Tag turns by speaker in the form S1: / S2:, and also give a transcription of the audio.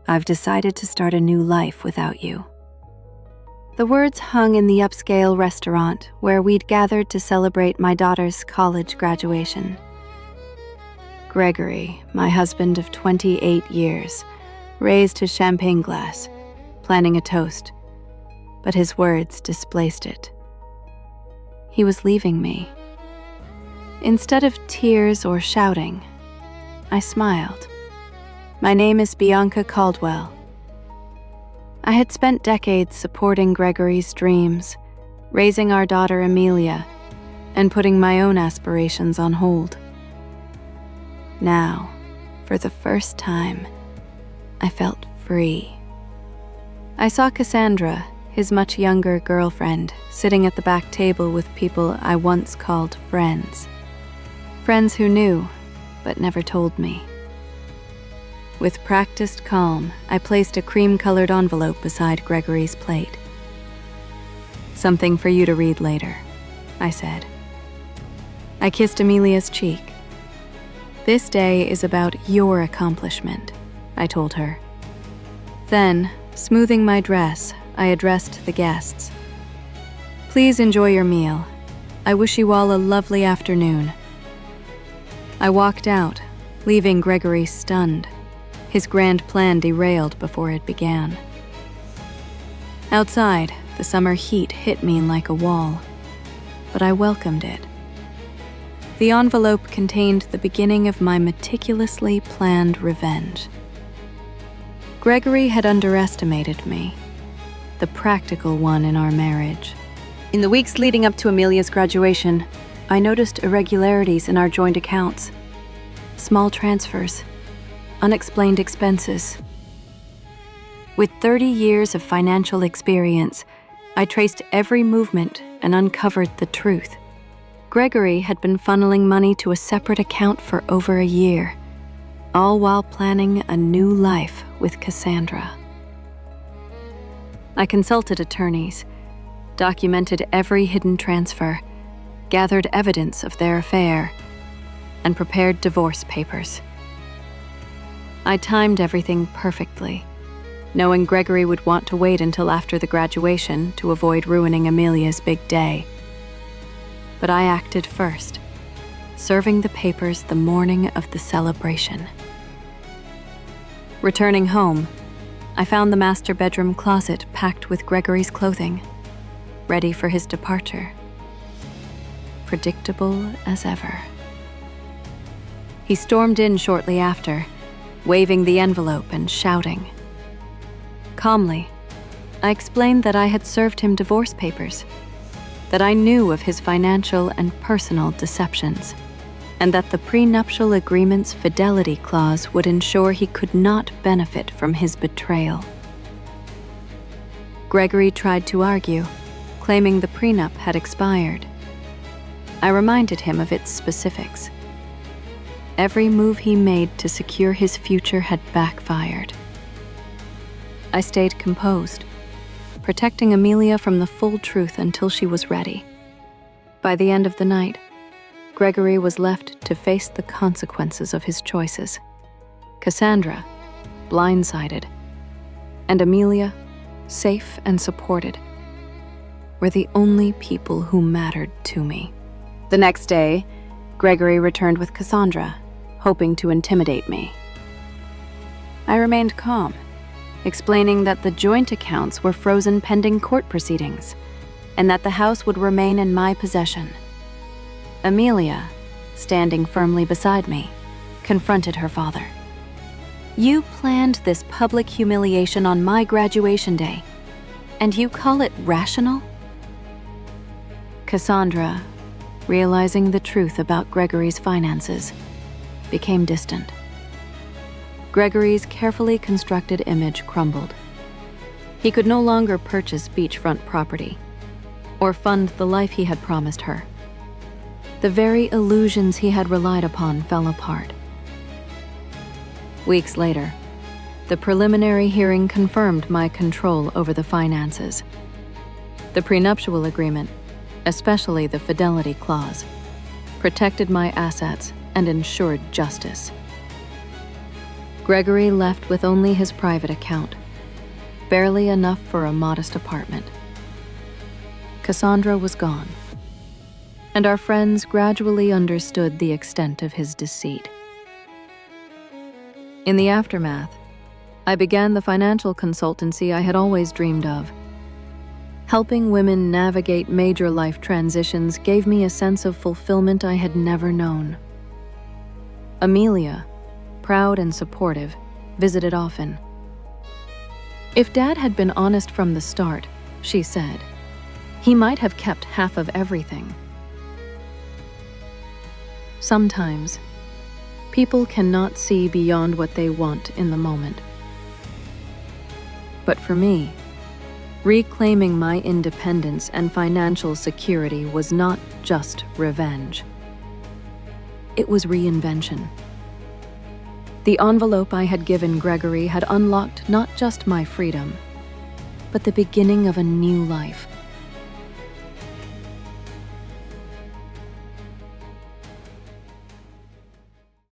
S1: I've decided to start a new life without you." The words hung in the upscale restaurant where we'd gathered to celebrate my daughter's college graduation. Gregory, my husband of 28 years, raised his champagne glass, planning a toast, but his words displaced it. He was leaving me. Instead of tears or shouting, I smiled. "My name is Bianca Caldwell." I had spent decades supporting Gregory's dreams, raising our daughter Amelia, and putting my own aspirations on hold. Now, for the first time, I felt free. I saw Cassandra, his much younger girlfriend, sitting at the back table with people I once called friends. Friends who knew, but never told me. With practiced calm, I placed a cream-colored envelope beside Gregory's plate. "Something for you to read later," I said. I kissed Amelia's cheek. "This day is about your accomplishment," I told her. Then, smoothing my dress, I addressed the guests. "Please enjoy your meal. I wish you all a lovely afternoon." I walked out, leaving Gregory stunned, his grand plan derailed before it began. Outside, the summer heat hit me like a wall, but I welcomed it. The envelope contained the beginning of my meticulously planned revenge. Gregory had underestimated me, the practical one in our marriage. In the weeks leading up to Amelia's graduation, I noticed irregularities in our joint accounts. Small transfers, unexplained expenses. With 30 years of financial experience, I traced every movement and uncovered the truth. Gregory had been funneling money to a separate account for over a year, all while planning a new life with Cassandra. I consulted attorneys, documented every hidden transfer, gathered evidence of their affair, and prepared divorce papers. I timed everything perfectly, knowing Gregory would want to wait until after the graduation to avoid ruining Amelia's big day. But I acted first, serving the papers the morning of the celebration. Returning home, I found the master bedroom closet packed with Gregory's clothing, ready for his departure. Predictable as ever. He stormed in shortly after, waving the envelope and shouting. Calmly, I explained that I had served him divorce papers, that I knew of his financial and personal deceptions, and that the prenuptial agreement's fidelity clause would ensure he could not benefit from his betrayal. Gregory tried to argue, claiming the prenup had expired. I reminded him of its specifics. Every move he made to secure his future had backfired. I stayed composed, protecting Amelia from the full truth until she was ready. By the end of the night, Gregory was left to face the consequences of his choices. Cassandra, blindsided, and Amelia, safe and supported, were the only people who mattered to me. The next day, Gregory returned with Cassandra, hoping to intimidate me. I remained calm, explaining that the joint accounts were frozen pending court proceedings, and that the house would remain in my possession. Amelia, standing firmly beside me, confronted her father. "You planned this public humiliation on my graduation day, and you call it rational?" Cassandra, realizing the truth about Gregory's finances, became distant. Gregory's carefully constructed image crumbled. He could no longer purchase beachfront property or fund the life he had promised her. The very illusions he had relied upon fell apart. Weeks later, the preliminary hearing confirmed my control over the finances. The prenuptial agreement, especially the fidelity clause, protected my assets and ensured justice. Gregory left with only his private account, barely enough for a modest apartment. Cassandra was gone, and our friends gradually understood the extent of his deceit. In the aftermath, I began the financial consultancy I had always dreamed of. Helping women navigate major life transitions gave me a sense of fulfillment I had never known. Amelia, proud and supportive, visited often. If Dad had been honest from the start, she said, he might have kept half of everything. Sometimes, people cannot see beyond what they want in the moment. But for me, reclaiming my independence and financial security was not just revenge. It was reinvention. The envelope I had given Gregory had unlocked not just my freedom, but the beginning of a new life.